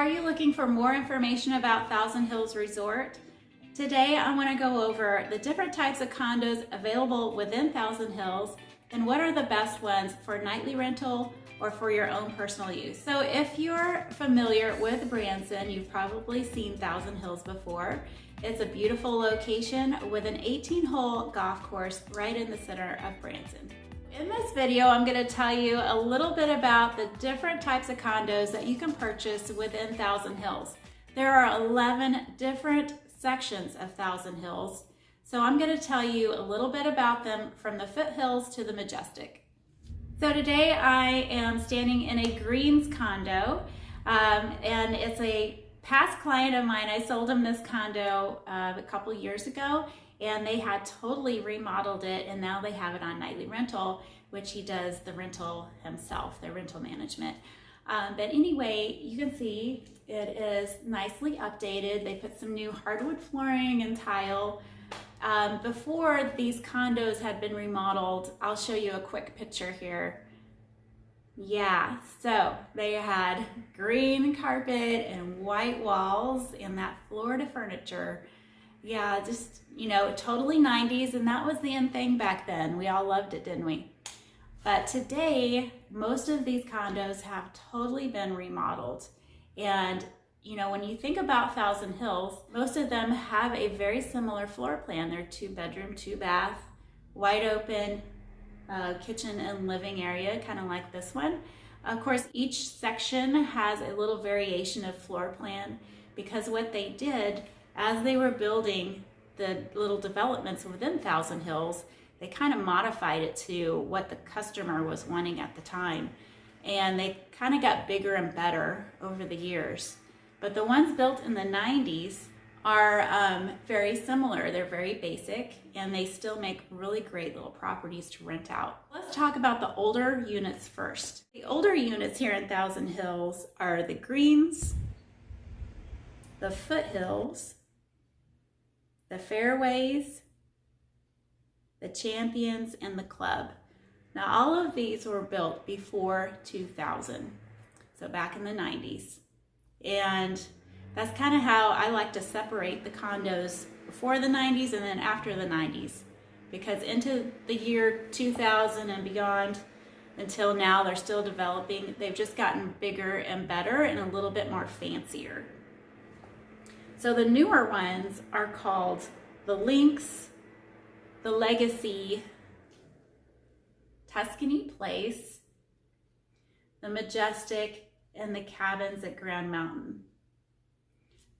Are you looking for more information about Thousand Hills Resort? Today I want to go over the different types of condos available within Thousand Hills and what are the best ones for nightly rental or for your own personal use. So if you're familiar with Branson, you've probably seen Thousand Hills before. It's a beautiful location with an 18-hole golf course right in the center of Branson. In this video, I'm going to tell you a little bit about the different types of condos that you can purchase within Thousand Hills. There are 11 different sections of Thousand Hills, so I'm going to tell you a little bit about them from the foothills to the majestic. So today I am standing in a greens condo, and it's a past client of mine. I sold him this condo a couple years ago, and they had totally remodeled it, and now they have it on nightly rental, which he does the rental himself, the rental management. But anyway, you can see it is nicely updated. They put some new hardwood flooring and tile. Before these condos had been remodeled, I'll show you a quick picture here. Yeah, so they had green carpet and white walls and that Florida furniture. Yeah, just, you know, totally 90s, and that was the in thing back then. We all loved it, didn't we? But today, most of these condos have totally been remodeled. And, you know, when you think about Thousand Hills, most of them have a very similar floor plan. They're 2-bedroom, 2-bath, wide open kitchen and living area, kind of like this one. Of course, each section has a little variation of floor plan because what they did as they were building the little developments within Thousand Hills, they kind of modified it to what the customer was wanting at the time. And they kind of got bigger and better over the years. But the ones built in the 90s are very similar. They're very basic, and they still make really great little properties to rent out. Let's talk about the older units first. The older units here in Thousand Hills are the greens, the foothills, the fairways, the champions, and the club. Now all of these were built before 2000, so back in the 90s. And that's kind of how I like to separate the condos before the 90s and then after the 90s, because into the year 2000 and beyond until now, they're still developing. They've just gotten bigger and better and a little bit more fancier. So the newer ones are called the Lynx, the Legacy, Tuscany Place, the Majestic, and the cabins at Grand Mountain.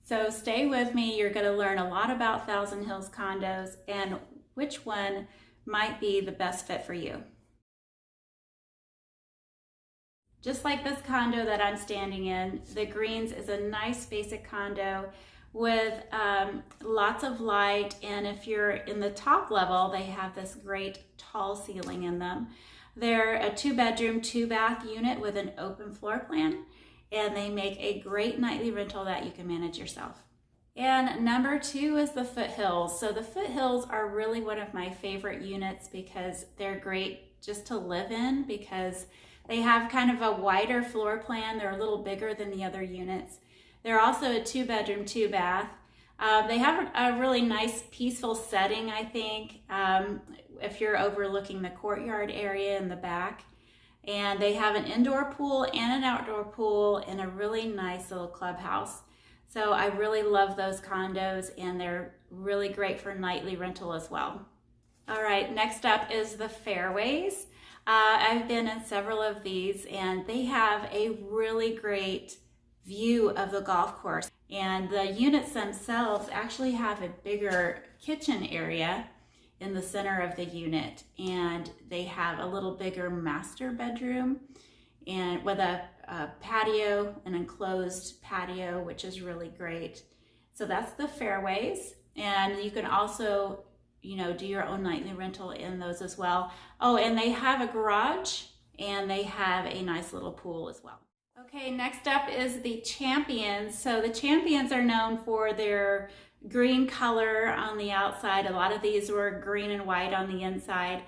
So stay with me. You're going to learn a lot about Thousand Hills condos and which one might be the best fit for you. Just like this condo that I'm standing in, the Greens is a nice basic condo with lots of light, and if you're in the top level, they have this great tall ceiling in them. They're a 2-bedroom, 2-bath unit with an open floor plan, and they make a great nightly rental that you can manage yourself. And number 2 is the foothills. So the foothills are really one of my favorite units because they're great just to live in, because they have kind of a wider floor plan. They're a little bigger than the other units. They're also a 2-bedroom, 2-bath. They have a really nice peaceful setting, I think, if you're overlooking the courtyard area in the back. And they have an indoor pool and an outdoor pool and a really nice little clubhouse. So I really love those condos, and they're really great for nightly rental as well. All right, next up is the fairways. I've been in several of these, and they have a really great view of the golf course. And the units themselves actually have a bigger kitchen area in the center of the unit, and they have a little bigger master bedroom and with a patio, an enclosed patio, which is really great. So that's the fairways, and you can also, you know, do your own nightly rental in those as well. Oh, and they have a garage, and they have a nice little pool as well. Okay, next up is the Champions. So the Champions are known for their green color on the outside. A lot of these were green and white on the inside.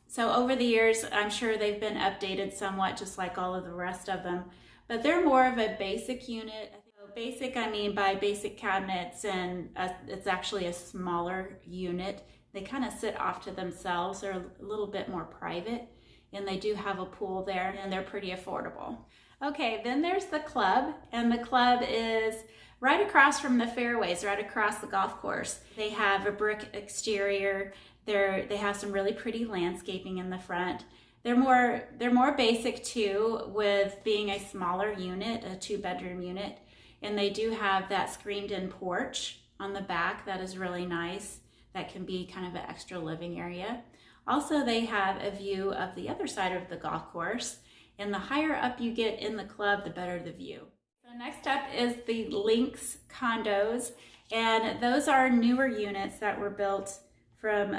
So over the years, I'm sure they've been updated somewhat, just like all of the rest of them. but they're more of a basic unit. Basic, I mean by basic cabinets, and it's actually a smaller unit. They kind of sit off to themselves. They're a little bit more private, and they do have a pool there, and they're pretty affordable. Okay, then there's the club, and the club is right across from the fairways, right across the golf course. They have a brick exterior. They have some really pretty landscaping in the front. They're more basic too, with being a smaller unit, a 2-bedroom unit. And they do have that screened-in porch on the back that is really nice. That can be kind of an extra living area. Also, they have a view of the other side of the golf course. And the higher up you get in the club, the better the view. So next up is the Links condos. And those are newer units that were built from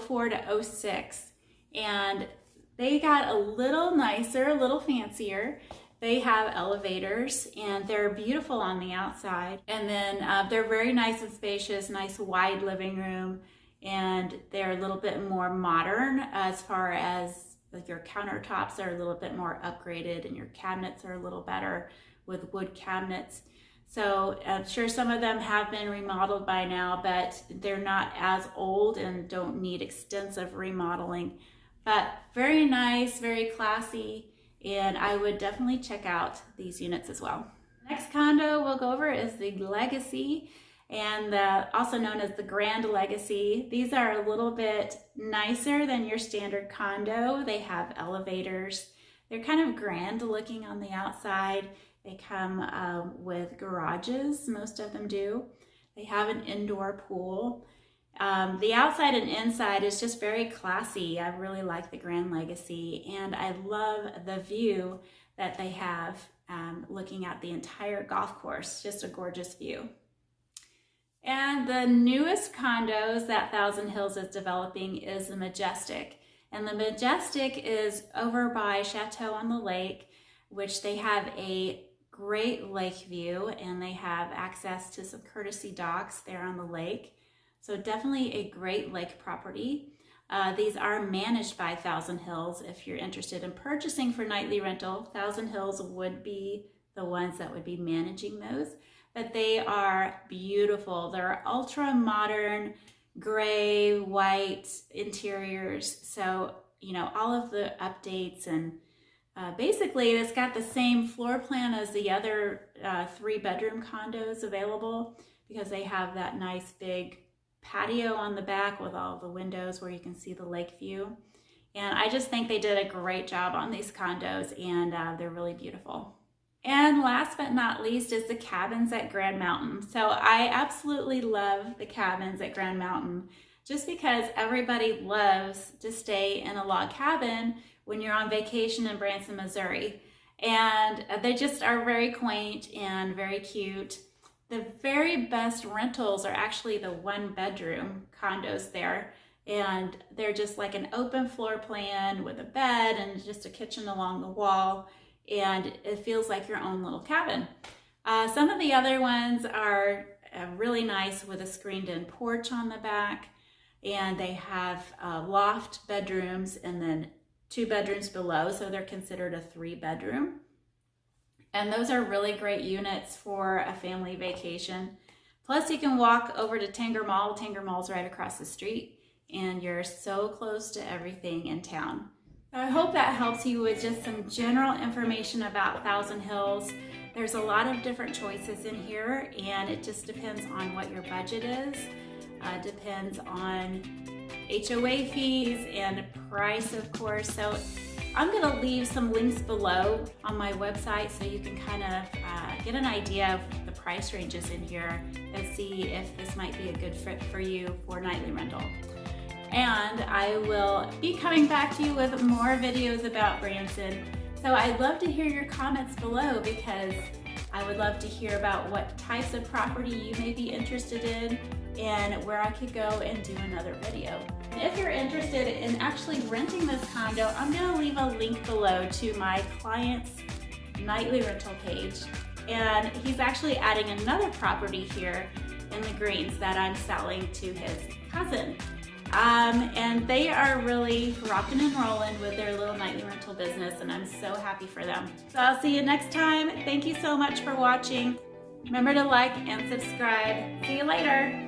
04 to 06. And they got a little nicer, a little fancier. They have elevators, and they're beautiful on the outside. And then they're very nice and spacious, nice wide living room. And they're a little bit more modern as far as your countertops are a little bit more upgraded, and your cabinets are a little better with wood cabinets. So I'm sure some of them have been remodeled by now, but they're not as old and don't need extensive remodeling. But very nice, very classy. And I would definitely check out these units as well. Next condo we'll go over is the Legacy, and also known as the Grand Legacy. These are a little bit nicer than your standard condo. They have elevators. They're kind of grand looking on the outside. They come with garages, most of them do. They have an indoor pool. The outside and inside is just very classy. I really like the Grand Legacy, and I love the view that they have looking at the entire golf course. Just a gorgeous view. And the newest condos that Thousand Hills is developing is the Majestic. And the Majestic is over by Chateau on the Lake, which they have a great lake view, and they have access to some courtesy docks there on the lake. So definitely a great lake property. These are managed by Thousand Hills. If you're interested in purchasing for nightly rental, Thousand Hills would be the ones that would be managing those. But they are beautiful. They're ultra modern, gray, white interiors. So, you know, all of the updates, and basically it's got the same floor plan as the other 3-bedroom condos available, because they have that nice big patio on the back with all the windows where you can see the lake view. And I just think they did a great job on these condos, and they're really beautiful. And last but not least is the cabins at Grand Mountain. So I absolutely love the cabins at Grand Mountain, just because everybody loves to stay in a log cabin when you're on vacation in Branson, Missouri. And they just are very quaint and very cute. The very best rentals are actually the 1-bedroom condos there. And they're just like an open floor plan with a bed and just a kitchen along the wall. And it feels like your own little cabin. Some of the other ones are really nice with a screened-in porch on the back. And they have loft bedrooms and then 2 bedrooms below. So they're considered a 3-bedroom. And those are really great units for a family vacation. Plus you can walk over to Tanger Mall. Tanger Mall's right across the street, and you're so close to everything in town. So I hope that helps you with just some general information about Thousand Hills. There's a lot of different choices in here, and it just depends on what your budget is. Depends on HOA fees and price, of course. So I'm going to leave some links below on my website so you can kind of get an idea of the price ranges in here and see if this might be a good fit for you for nightly rental. And I will be coming back to you with more videos about Branson. So I'd love to hear your comments below, because I would love to hear about what types of property you may be interested in and where I could go and do another video. If you're interested in actually renting this condo, I'm going to leave a link below to my client's nightly rental page. And he's actually adding another property here in the Greens that I'm selling to his cousin. And they are really rocking and rolling with their little nightly rental business, and I'm so happy for them. So I'll see you next time. Thank you so much for watching. Remember to like and subscribe. See you later.